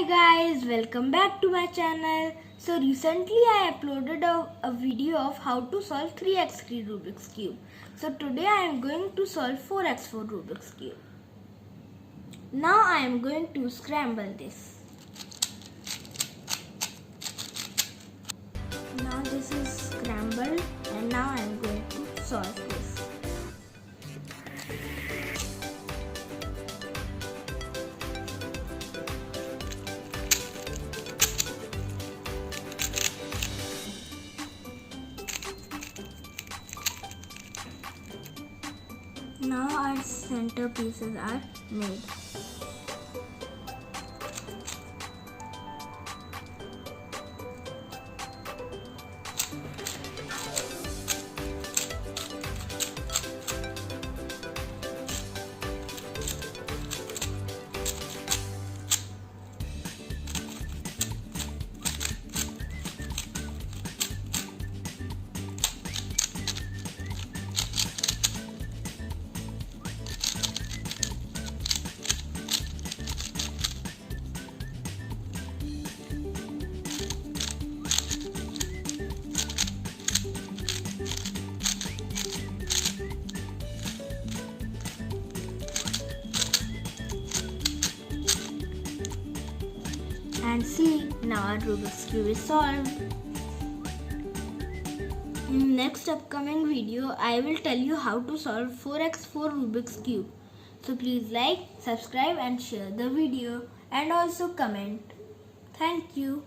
guys, welcome back to my channel. So recently I uploaded a video of how to solve 3x3 Rubik's Cube. So today I am going to solve 4x4 Rubik's Cube. Now I am going to scramble this. Now this is scrambled and now I am going to solve this. Now our center pieces are made. And see, now our Rubik's Cube is solved. In next upcoming video, I will tell you how to solve 4x4 Rubik's Cube. So please like, subscribe and share the video and also comment. Thank you.